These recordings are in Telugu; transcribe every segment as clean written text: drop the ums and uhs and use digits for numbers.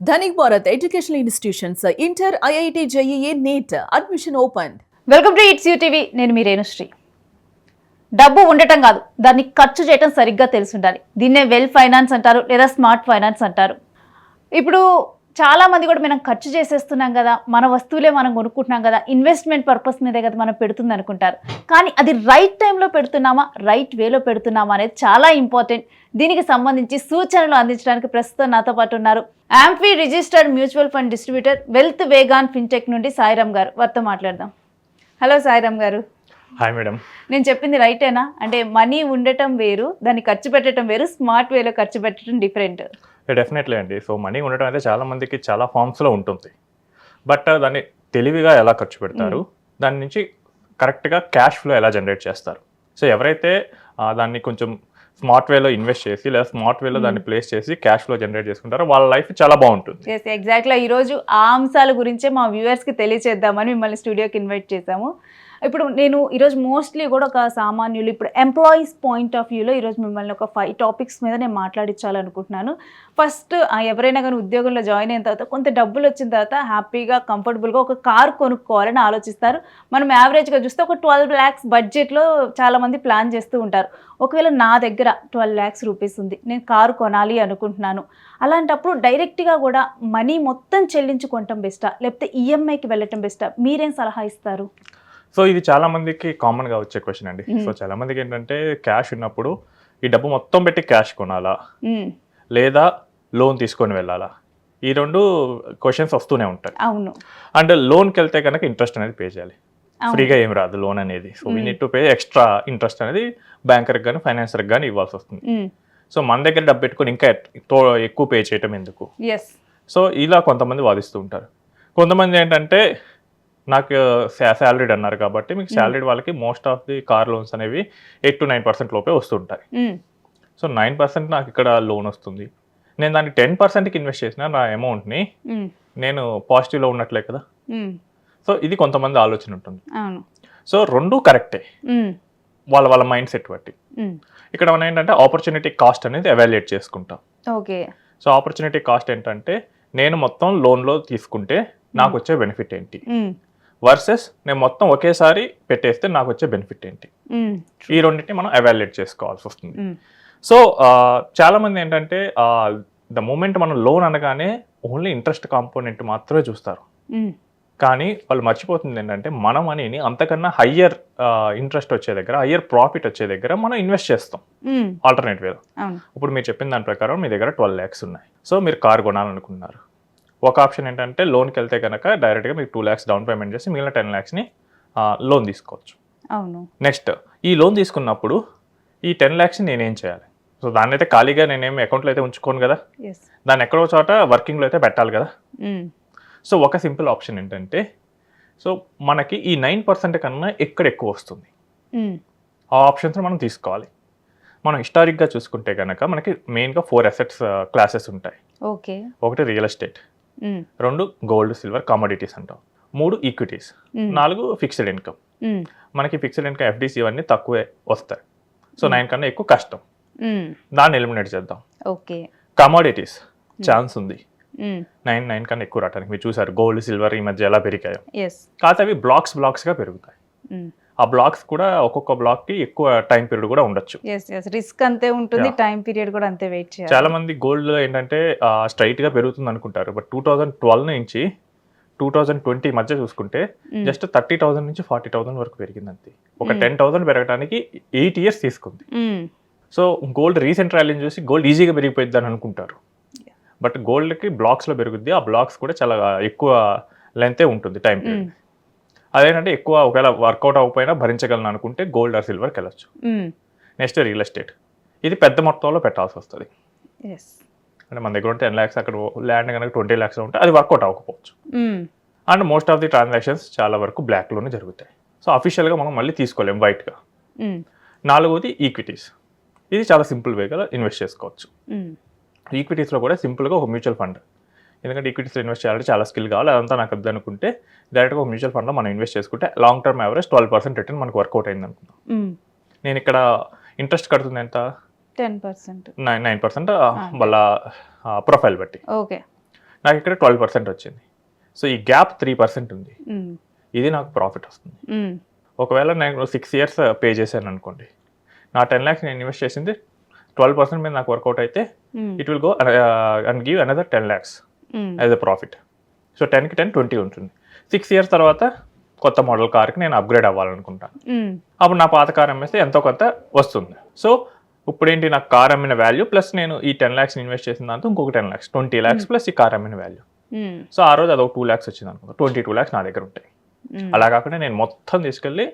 Dhanik Bharat educational institutions inter IIT JEE NEET admission open. Welcome to it's you TV. నేను మీ రేణుశ్రీ. డబ్బు ఉండటం కాదు, దాన్ని ఖర్చు చేయటం సరిగ్గా తెలిసి ఉండాలి. దీన్నే వెల్ ఫైనాన్స్ అంటారు, లేదా స్మార్ట్ ఫైనాన్స్ అంటారు. ఇప్పుడు చాలా మంది కూడా మనం ఖర్చు చేసేస్తున్నాం కదా, మన వస్తువులే మనం కొనుక్కుంటున్నాం కదా, ఇన్వెస్ట్మెంట్ పర్పస్ మీదే కదా మనం పెడుతుంది అనుకుంటారు. కానీ అది రైట్ టైంలో పెడుతున్నామా, రైట్ వేలో పెడుతున్నామా అనేది చాలా ఇంపార్టెంట్. దీనికి సంబంధించి సూచనలు అందించడానికి ప్రస్తుతం నాతో పాటు ఉన్నారు amphi registered mutual fund distributor wealth vegan fintech నుండి సాయిరామ్ గారు. వారితో మాట్లాడదాం. హలో సాయిరామ్ గారు. Hi madam. నేను చెప్పింది రైటేనా? అంటే మనీ ఉండటం వేరు, దాన్ని ఖర్చు పెట్టడం వేరు, స్మార్ట్ వేలో ఖర్చు పెట్టడం డిఫరెంట్. డెఫినెట్లీ అండి. సో మనీ ఉండటం అయితే చాలా మందికి చాలా ఫామ్స్లో ఉంటుంది. బట్ దాన్ని తెలివిగా ఎలా ఖర్చు పెడతారు, దాని నుంచి కరెక్ట్గా క్యాష్ ఫ్లో ఎలా జనరేట్ చేస్తారు. సో ఎవరైతే దాన్ని కొంచెం స్మార్ట్ వేలో ఇన్వెస్ట్ చేసి లేదా స్మార్ట్ వేలో దాన్ని ప్లేస్ చేసి క్యాష్ ఫ్లో జనరేట్ చేసుకుంటారో వాళ్ళ లైఫ్ చాలా బాగుంటుంది. ఎగ్జాక్ట్గా ఈరోజు ఆ అంశాల గురించే మా వ్యూవర్స్కి తెలియచేద్దామని మిమ్మల్ని స్టూడియోకి ఇన్వైట్ చేశాము. ఇప్పుడు నేను ఈరోజు మోస్ట్లీ కూడా ఒక సామాన్యులు, ఇప్పుడు ఎంప్లాయీస్ పాయింట్ ఆఫ్ వ్యూలో ఈరోజు మిమ్మల్ని ఒక 5 టాపిక్స్ మీద నేను మాట్లాడించాలనుకుంటున్నాను. ఫస్ట్, ఎవరైనా కానీ ఉద్యోగంలో జాయిన్ అయిన తర్వాత కొంత డబ్బులు వచ్చిన తర్వాత హ్యాపీగా కంఫర్టబుల్గా ఒక కార్ కొనుక్కోవాలని ఆలోచిస్తారు. మనం యావరేజ్గా చూస్తే ఒక 12 lakhs బడ్జెట్లో చాలామంది ప్లాన్ చేస్తూ ఉంటారు. ఒకవేళ నా దగ్గర 12 lakhs రూపీస్ ఉంది, నేను కారు కొనాలి అనుకుంటున్నాను. అలాంటప్పుడు డైరెక్ట్గా కూడా మనీ మొత్తం చెల్లించుకోవటం బెస్టా, లేకపోతే ఈఎంఐకి వెళ్ళటం బెస్టా? మీరేం సలహా ఇస్తారు? సో ఇది చాలా మందికి కామన్గా వచ్చే క్వశ్చన్ అండి. సో చాలా మందికి ఏంటంటే క్యాష్ ఉన్నప్పుడు ఈ డబ్బు మొత్తం పెట్టి క్యాష్ కొనాలా లేదా లోన్ తీసుకొని వెళ్ళాలా, ఈ 2 క్వశ్చన్స్ వస్తూనే ఉంటాయి. అవును. అండ్ లోన్కి వెళ్తే కనుక ఇంట్రెస్ట్ అనేది పే చేయాలి. ఫ్రీగా ఏం రాదు లోన్ అనేది. So we need to pay extra interest అనేది బ్యాంకర్కి కానీ ఫైనాన్సర్కి కానీ ఇవ్వాల్సి వస్తుంది. సో మన దగ్గర డబ్బు పెట్టుకొని ఇంకా ఎక్కువ పే చేయటం ఎందుకు? సో ఇలా కొంతమంది వాదిస్తూ ఉంటారు. కొంతమంది ఏంటంటే నాకు శాలరీడ్ అన్నారు కాబట్టి మీకు శాలరీడ్ వాళ్ళకి most of the car loans అనేవి 8 to 9% లోపే వస్తుంటాయి. సో 9% నాకు ఇక్కడ లోన్ వస్తుంది, నేను దాన్ని 10%కి ఇన్వెస్ట్ చేసిన నా అమౌంట్ని నేను పాజిటివ్లో ఉన్నట్లే కదా. సో ఇది కొంతమంది ఆలోచన ఉంటుంది. సో 2 కరెక్టే వాళ్ళ వాళ్ళ మైండ్ సెట్ బట్టి. ఇక్కడ మనం ఏంటంటే ఆపర్చునిటీ కాస్ట్ అనేది ఎవాల్యుయేట్ చేసుకుంటాం. ఓకే. సో ఆపర్చునిటీ కాస్ట్ ఏంటంటే నేను మొత్తం లోన్లో తీసుకుంటే నాకు వచ్చే బెనిఫిట్ ఏంటి వర్సెస్ నేను మొత్తం ఒకేసారి పెట్టేస్తే నాకు వచ్చే బెనిఫిట్ ఏంటి, ఈ రెండింటిని మనం ఎవాల్యుయేట్ చేసుకోవాల్సి వస్తుంది. సో చాలా మంది ఏంటంటే ద మూమెంట్ మనం లోన్ అనగానే ఓన్లీ ఇంట్రెస్ట్ కాంపోనెంట్ మాత్రమే చూస్తారు. కానీ వాళ్ళు మర్చిపోతుంది ఏంటంటే మన మనీని అంతకన్నా హయ్యర్ ఇంట్రెస్ట్ వచ్చే దగ్గర, హయ్యర్ ప్రాఫిట్ వచ్చే దగ్గర మనం ఇన్వెస్ట్ చేస్తాం ఆల్టర్నేట్ వేలో. ఇప్పుడు మీరు చెప్పిన దాని ప్రకారం మీ దగ్గర 12 lakhs ఉన్నాయి. సో మీరు కార్ కొనాలనుకున్నారు. ఒక ఆప్షన్ ఏంటంటే లోన్కి వెళ్తే కనుక డైరెక్ట్గా మీకు 2 lakhs డౌన్ పేమెంట్ చేసి మిగిలిన 10 lakhsని లోన్ తీసుకోవచ్చు. నెక్స్ట్ ఈ లోన్ తీసుకున్నప్పుడు ఈ 10 lakhsని నేనేం చేయాలి? సో దాన్ని అయితే ఖాళీగా నేనేమి అకౌంట్లో అయితే ఉంచుకోను కదా, దాన్ని ఎక్కడో చోట వర్కింగ్లో అయితే పెట్టాలి కదా. సో ఒక సింపుల్ ఆప్షన్ ఏంటంటే, సో మనకి ఈ 9% కన్నా ఎక్కడ ఎక్కువ వస్తుంది ఆ ఆప్షన్స్ మనం తీసుకోవాలి. మనం హిస్టారిక్గా చూసుకుంటే కనుక మనకి మెయిన్గా 4 అసెట్స్ క్లాసెస్ ఉంటాయి. ఒకటి real estate, 2 gold silver commodities అంటాం, 3 ఈక్విటీస్, 4 ఫిక్స్డ్ ఇన్కమ్. మనకి ఫిక్స్డ్ ఇన్కమ్ ఎఫ్డీస్ ఇవన్నీ తక్కువే వస్తాయి. సో 9 కన్నా ఎక్కువ కష్టం, దాన్ని ఎలిమినేట్ చేద్దాం. కమోడిటీస్ ఛాన్స్ ఉంది 9 కన్నా ఎక్కువ రావడానికి. మీరు చూసారు గోల్డ్ సిల్వర్ ఈ మధ్య ఎలా పెరిగాయో. కాకపోతే అవి బ్లాక్స్గా పెరుగుతాయి. ఆ బ్లాక్స్ కూడా ఒక్కొక్క బ్లాక్ కి ఎక్కువ టైం పీరియడ్ కూడా ఉండొచ్చు. రిస్క్ అంతే ఉంటుంది, టైం పీరియడ్ కూడా అంతే వెయిట్ చేయాలి. చాలా మంది గోల్డ్ ఏంటంటే స్ట్రైట్ గా పెరుగుతుంది అనుకుంటారు. బట్ 2012 నుంచి 2020 మధ్య చూసుకుంటే జస్ట్ 30,000 నుంచి 40,000 వరకు పెరిగింది అంతే. ఒక 10,000 పెరగడానికి 8 years తీసుకుంది. సో గోల్డ్ రీసెంట్ ర్యాలీని చూసి గోల్డ్ ఈజీగా పెరిగిపోయింది అని అనుకుంటారు. బట్ గోల్డ్కి బ్లాక్స్లో పెరుగుద్ది. ఆ బ్లాక్స్ కూడా చాలా ఎక్కువ లెంతే ఉంటుంది టైం పీరియడ్. అదేంటంటే ఎక్కువ ఒకవేళ వర్కౌట్ అవ్వకపోయినా భరించగలను అనుకుంటే గోల్డ్ ఆర్ సిల్వర్కి వెళ్ళచ్చు. నెక్స్ట్ రియల్ ఎస్టేట్, ఇది పెద్ద మొత్తంలో పెట్టాల్సి వస్తుంది. అంటే మన దగ్గర ఉంటే 10 lakhs, అక్కడ ల్యాండ్ కనుక 20 lakhs ఉంటే అది వర్కౌట్ అవ్వకపోవచ్చు. And most of the transactions చాలా వరకు బ్లాక్లోనే జరుగుతాయి. సో అఫీషియల్గా మనం మళ్ళీ తీసుకోలేం వైట్గా. 4వది ఈక్విటీస్, ఇది చాలా సింపుల్ వేగా ఇన్వెస్ట్ చేసుకోవచ్చు. ఈక్విటీస్లో కూడా సింపుల్గా ఒక మ్యూచువల్ ఫండ్, ఎందుకంటే ఈక్విటీస్లో ఇన్వెస్ట్ చేయాలంటే చాలా స్కిల్ కావాలి, అదంతా నాకు వద్దు అనుకుంటే డైరెక్ట్గా ఒక మ్యూచువల్ ఫండ్లో మనం ఇన్వెస్ట్ చేసుకుంటే లాంగ్ టర్మ్ యావరేజ్ 12% రిటర్న్ మనకు వర్కౌట్ అయింది అనుకుందాం. నేను ఇక్కడ ఇంట్రెస్ట్ కడుతుంది ఎంత? 10%. 9% వాళ్ళ ప్రొఫైల్ బట్టి. నాకు ఇక్కడ 12% వచ్చింది. సో ఈ గ్యాప్ 3% ఉంది. ఇది నాకు ప్రాఫిట్ వస్తుంది. ఒకవేళ నేను 6 years పే చేశాను అనుకోండి, నా 10 lakhs నేను ఇన్వెస్ట్ చేసింది 12% మీద నాకు వర్కౌట్ అయితే it will go and give another 10 lakhs as a profit. So 10కి 10 20 ఉంటుంది. 6 years తర్వాత కొత్త మోడల్ కార్కి నేను అప్గ్రేడ్ అవ్వాలనుకుంటాను. అప్పుడు నా పాత కార్ అమ్మేస్తే ఎంతో కొంత వస్తుంది. సో ఇప్పుడు ఏంటి, నాకు కార్ అమ్మిన వాల్యూ ప్లస్ నేను ఈ 10 lakhs ఇన్వెస్ట్ చేసిన దాంతో ఇంకొక 10 lakhs 20 lakhs ప్లస్ ఈ కార్ అమ్మిన వాల్యూ. సో ఆ రోజు అదొక 2 lakhs వచ్చింది అనుకుంటా, 22 lakhs నా దగ్గర ఉంటాయి. అలా కాకుండా నేను మొత్తం తీసుకెళ్ళి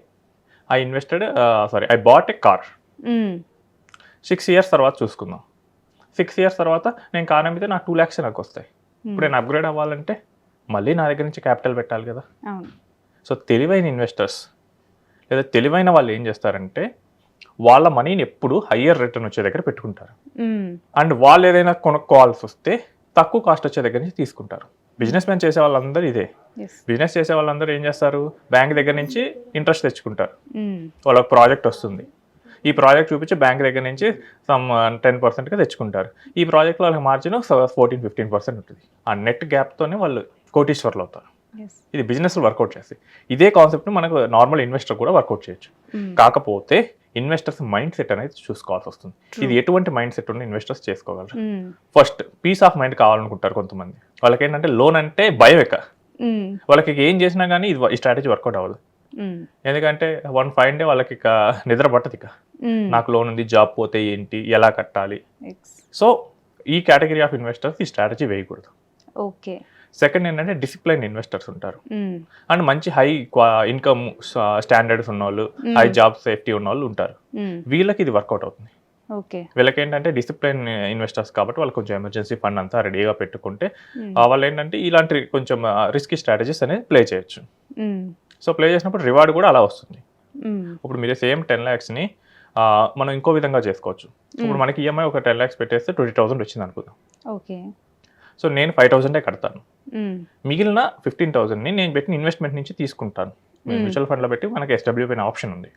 I bought a car. 6 years తర్వాత చూసుకుందాం. 6 years తర్వాత నేను కార్ అమ్మితే నాకు 2 lakhs నాకు వస్తాయి. ఇప్పుడు నేను అప్గ్రేడ్ అవ్వాలంటే మళ్ళీ నా దగ్గర నుంచి క్యాపిటల్ పెట్టాలి కదా. సో తెలివైన ఇన్వెస్టర్స్ లేదా తెలివైన వాళ్ళు ఏం చేస్తారంటే వాళ్ళ మనీని ఎప్పుడు హయ్యర్ రిటర్న్ వచ్చే దగ్గర పెట్టుకుంటారు. అండ్ వాళ్ళు ఏదైనా కొనుక్కోవాల్సి వస్తే తక్కువ కాస్ట్ వచ్చే దగ్గర నుంచి తీసుకుంటారు. బిజినెస్ మ్యాన్ చేసే వాళ్ళందరూ ఇదే. బిజినెస్ చేసే వాళ్ళందరూ ఏం చేస్తారు, బ్యాంక్ దగ్గర నుంచి ఇంట్రెస్ట్ తెచ్చుకుంటారు. వాళ్ళకి ప్రాజెక్ట్ వస్తుంది, ఈ ప్రాజెక్ట్ చూపించి బ్యాంక్ దగ్గర నుంచి సమ్ 10%గా తెచ్చుకుంటారు. ఈ ప్రాజెక్ట్లో వాళ్ళకి మార్జిన్ 14-15% ఉంటుంది. ఆ నెట్ గ్యాప్తోనే వాళ్ళు కోటీశ్వర్లు అవుతారు. ఇది బిజినెస్లో వర్కౌట్ చేస్తాయి. ఇదే కాన్సెప్ట్ని మనకు నార్మల్ ఇన్వెస్టర్ కూడా వర్కౌట్ చేయొచ్చు. కాకపోతే ఇన్వెస్టర్స్ మైండ్ సెట్ అనేది చూసుకోవాల్సి వస్తుంది. ఇది ఎటువంటి మైండ్ సెట్ ఉన్న ఇన్వెస్టర్స్ చేసుకోగలరు. ఫస్ట్ పీస్ ఆఫ్ మైండ్ కావాలనుకుంటారు కొంతమంది. వాళ్ళకి ఏంటంటే లోన్ అంటే భయం ఎక్క, వాళ్ళకి ఏం చేసినా కానీ ఈ స్ట్రాటజీ వర్కౌట్ అవ్వదు. ఎందుకంటే 1 fine day వాళ్ళకి ఇక నిద్ర పట్టదు. ఇక నాకు లోన్ ఉంది, జాబ్ పోతే ఏంటి, ఎలా కట్టాలి. సో ఈ కేటగిరీ ఆఫ్ ఇన్వెస్టర్స్ ఈ స్ట్రాటజీ వేయకూడదు. ఓకే. సెకండ్ ఏంటంటే డిసిప్లైన్ ఇన్వెస్టర్స్ ఉంటారు. అండ్ మంచి హై ఇన్కమ్ స్టాండర్డ్స్ ఉన్న వాళ్ళు, హై జాబ్ సేఫ్టీ ఉన్న వాళ్ళు ఉంటారు. వీళ్ళకి ఇది వర్కౌట్ అవుతుంది. వీళ్ళకి ఏంటంటే డిసిప్లైన్ ఇన్వెస్టర్స్ కాబట్టి వాళ్ళు కొంచెం ఎమర్జెన్సీ ఫండ్ అంతా రెడీగా పెట్టుకుంటే వాళ్ళు ఏంటంటే ఇలాంటి కొంచెం రిస్కీ స్ట్రాటజీస్ అనేది ప్లే చేయొచ్చు. సో ప్లే చేసినప్పుడు రివార్డ్ కూడా అలా వస్తుంది. ఇప్పుడు మీరు సేమ్ 10 lakhsని మనం ఇంకో విధంగా చేసుకోవచ్చు. ఇప్పుడు మనకి ఈఎంఐ ఒక 10 lakhs పెట్టేస్తే 20,000 వచ్చింది అనుకుందాం. సో నేను 5,000 కడతాను, మిగిలిన 15,000ని నేను పెట్టిన ఇన్వెస్ట్మెంట్ నుంచి తీసుకుంటాను. మ్యూచువల్ ఫండ్లో పెట్టి మనకి SWP అనే ఆప్షన్ ఉంది.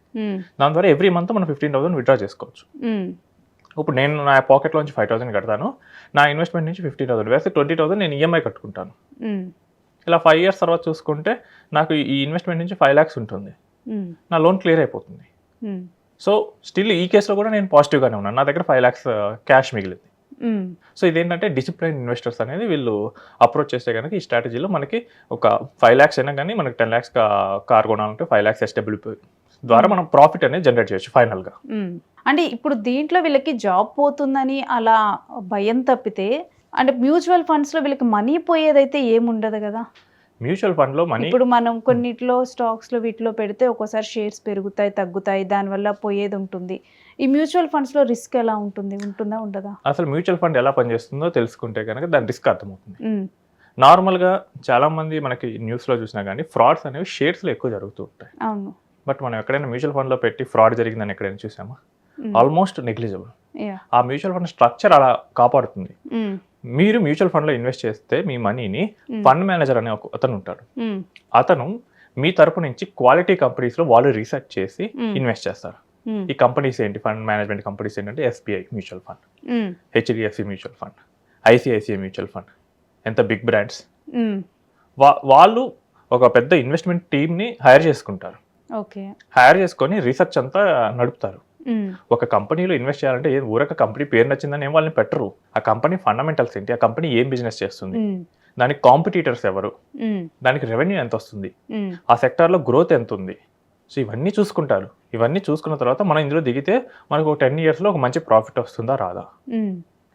దాని ద్వారా ఎవ్రీ మంత్ మనం 15,000 విత్డ్రా చేసుకోవచ్చు. ఇప్పుడు నేను నా పాకెట్లోంచి 5,000 కడతాను, నా ఇన్వెస్ట్మెంట్ నుంచి 15,000 వేస్తే 20,000 నేను ఈఎంఐ కట్టుకుంటాను. ఇలా 5 years తర్వాత చూసుకుంటే నాకు ఈ ఇన్వెస్ట్మెంట్ నుంచి 5 lakhs ఉంటుంది, నా లోన్ క్లియర్ అయిపోతుంది. సో స్టిల్ ఈ కేసులో కూడా నేను పాజిటివ్గానే ఉన్నాను, నా దగ్గర 5 lakhs క్యాష్ మిగిలింది. సో ఇదేంటంటే డిసిప్లైన్ ఇన్వెస్టర్స్ అనేది వీళ్ళు అప్రోచ్ చేస్తే కనుక ఈ స్ట్రాటజీలో మనకి ఒక 5 lakhs అయినా కానీ మనకి 10 lakhs కార్ కొనాలంటే 5 lakhs SWP ద్వారా మనం ప్రాఫిట్ అనేది జనరేట్ చేయొచ్చు ఫైనల్గా. అంటే ఇప్పుడు దీంట్లో వీళ్ళకి జాబ్ పోతుందని అలా భయం తప్పితే, అంటే మ్యూచువల్ ఫండ్స్లో వీళ్ళకి మనీ పోయేదైతే ఏముండదు కదా. మ్యూచువల్ ఫండ్లో మనీ ఇప్పుడు మనం కొన్నిట్లో స్టాక్స్లో వీటిలో పెడితే ఒక్కోసారి షేర్స్ పెరుగుతాయి తగ్గుతాయి, దానివల్ల పోయేది ఉంటుంది. ఈ మ్యూచువల్ ఫండ్స్లో రిస్క్ ఎలా ఉంటుంది, ఉంటుందా ఉండదా? అసలు మ్యూచువల్ ఫండ్ ఎలా పనిచేస్తుందో తెలుసుకుంటే కనుక దాని రిస్క్ అర్థమవుతుంది. నార్మల్గా చాలా మంది మనకి న్యూస్లో చూసినా కానీ ఫ్రాడ్స్ అనేవి షేర్స్లో ఎక్కువ జరుగుతూ ఉంటాయి. అవును. బట్ మనం ఎక్కడైనా మ్యూచువల్ ఫండ్లో పెట్టి ఫ్రాడ్ జరిగిందని ఎక్కడైనా చూసామా? Almost negligible. ఆ మ్యూచువల్ ఫండ్ స్ట్రక్చర్ అలా కాపాడుతుంది. మీరు మ్యూచువల్ ఫండ్లో ఇన్వెస్ట్ చేస్తే మీ మనీని ఫండ్ మేనేజర్ అనే ఒక అతను ఉంటాడు, అతను మీ తరపు నుంచి క్వాలిటీ కంపెనీస్లో వాళ్ళు రీసెర్చ్ చేసి ఇన్వెస్ట్ చేస్తారు. ఈ కంపెనీస్ ఏంటి, ఫండ్ మేనేజ్మెంట్ కంపెనీస్ ఏంటంటే SBI mutual fund, HDFC mutual fund, ICICI mutual fund, ఎంత బిగ్ బ్రాండ్స్. వాళ్ళు ఒక పెద్ద ఇన్వెస్ట్మెంట్ టీమ్ని హైర్ చేసుకుంటారు. హైర్ చేసుకొని రీసెర్చ్ అంతా నడుపుతారు. ఒక కంపెనీలో ఇన్వెస్ట్ చేయాలంటే ఊరక కంపెనీ పేరు నచ్చిందని ఏం వాళ్ళని పెట్టరు. ఆ కంపెనీ ఫండమెంటల్స్ ఏంటి, ఆ కంపెనీ ఏం బిజినెస్ చేస్తుంది, దానికి కాంపిటీటర్స్ ఎవరు, దానికి రెవెన్యూ ఎంత వస్తుంది, ఆ సెక్టార్లో గ్రోత్ ఎంత ఉంది. సో ఇవన్నీ చూసుకుంటారు. ఇవన్నీ చూసుకున్న తర్వాత మనం ఇందులో దిగితే మనకు 10 yearsలో ఒక మంచి ప్రాఫిట్ వస్తుందా రాదా.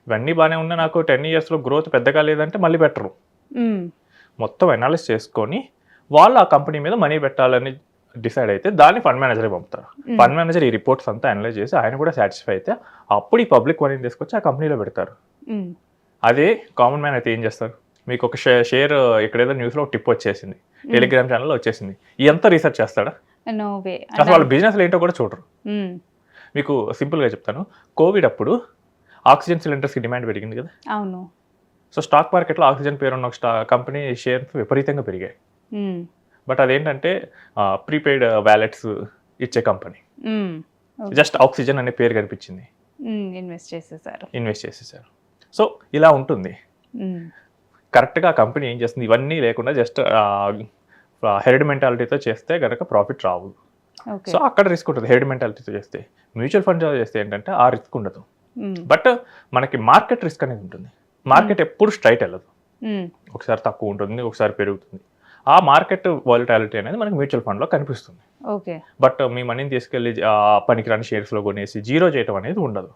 ఇవన్నీ బాగానే ఉన్నా నాకు 10 yearsలో గ్రోత్ పెద్దగా లేదంటే మళ్ళీ పెట్టరు. మొత్తం అనాలిసిస్ చేసుకొని వాళ్ళు ఆ కంపెనీ మీద మనీ పెట్టాలని డిసైడ్ అయితే దాన్ని ఫండ్ మేనేజర్కి పంపుతారు. ఫండ్ మేనేజర్ ఈ రిపోర్ట్స్ అంతా అనలైజ్ చేసి ఆయన కూడా సాటిస్ఫై అయితే అప్పుడు ఈ పబ్లిక్ మనీని తీసుకొచ్చి ఆ కంపెనీలో పెడతారు. అదే కామన్ మ్యాన్ అయితే ఏం చేస్తారు, మీకు ఒక షేర్ ఎక్కడేదో న్యూస్లో ఒక టిప్ వచ్చేసింది, టెలిగ్రామ్ ఛానల్లో వచ్చేసింది, ఎంత రీసెర్చ్ చేస్తాడా? అసలు వాళ్ళ బిజినెస్లో ఏంటో కూడా చూడరు. మీకు సింపుల్గా చెప్తాను, కోవిడ్ అప్పుడు ఆక్సిజన్ సిలిండర్స్కి డిమాండ్ పెరిగింది కదా. అవును. సో స్టాక్ మార్కెట్లో ఆక్సిజన్ పేరున్న ఒక కంపెనీ షేర్స్ విపరీతంగా పెరిగాయి. బట్ అదేంటంటే ప్రీపెయిడ్ వ్యాలెట్స్ ఇచ్చే కంపెనీ, జస్ట్ ఆక్సిజన్ అనే పేరు కనిపించింది, ఇన్వెస్ట్ చేసేసారు. సో ఇలా ఉంటుంది. కరెక్ట్గా ఆ కంపెనీ ఏం చేస్తుంది ఇవన్నీ లేకుండా జస్ట్ హెరిడ్ మెంటాలిటీతో చేస్తే కనుక ప్రాఫిట్ రావు. ఓకే సో అక్కడ రిస్క్ ఉంటుంది హెరిడ్ మెంటాలిటీతో చేస్తే. మ్యూచువల్ ఫండ్ చేస్తే ఏంటంటే ఆ రిస్క్ ఉండదు, బట్ మనకి మార్కెట్ రిస్క్ అనేది ఉంటుంది. మార్కెట్ ఎప్పుడు స్ట్రైట్ వెళ్ళదు, ఒకసారి తక్కువ ఉంటుంది, ఒకసారి పెరుగుతుంది. ఆ మార్కెట్ వాలిటాలిటీ అనేది మనకి మ్యూచువల్ ఫండ్లో కనిపిస్తుంది. ఓకే బట్ మీ మనీని తీసుకెళ్ళి పనికిరాని షేర్స్లో కొనేసి జీరో చేయడం అనేది ఉండదు,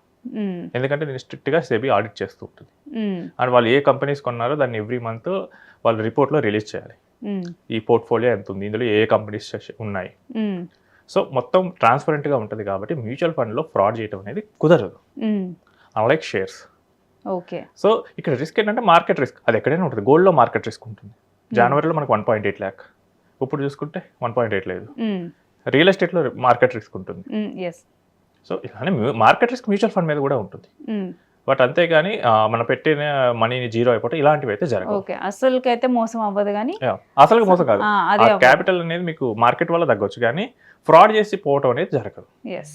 ఎందుకంటే నేను స్ట్రిక్ట్గా సెబీ ఆడిట్ చేస్తూ ఉంటుంది. అండ్ వాళ్ళు ఏ కంపెనీస్ కొన్నారో దాన్ని ఎవ్రీ మంత్ వాళ్ళు రిపోర్ట్లో రిలీజ్ చేయాలి. ఈ పోర్ట్ఫోలియో ఎంత ఉంది, ఇందులో ఏ కంపెనీస్ ఉన్నాయి. సో మొత్తం ట్రాన్స్పరెంట్గా ఉంటుంది కాబట్టి మ్యూచువల్ ఫండ్లో ఫ్రాడ్ చేయడం అనేది కుదరదు, అన్లైక్ షేర్స్. ఓకే సో ఇక్కడ రిస్క్ ఏంటంటే మార్కెట్ రిస్క్, అది ఎక్కడైనా ఉంటుంది. గోల్డ్లో మార్కెట్ రిస్క్ ఉంటుంది. జనవరిలో మనకు 1.8 lakh, ఇప్పుడు చూసుకుంటే 1.8 లేదు. రియల్ ఎస్టేట్లో మార్కెట్ రిస్క్ ఉంటుంది. సో ఇలానే మార్కెట్ రిస్క్ మ్యూచువల్ ఫండ్ మీద కూడా ఉంటుంది. బట్ అంతేగాని మనం పెట్టిన మనీని జీరో అయిపోతే ఇలాంటివి అయితే జరగవు. ఓకే అసలుకైతే మోసం అవ్వదు కానీ అసలు మోసం కాదు, అదే క్యాపిటల్ అనేది మీకు మార్కెట్ వల్ల తగ్గొచ్చు కానీ ఫ్రాడ్ చేసి పోవటం అనేది జరగదు. ఎస్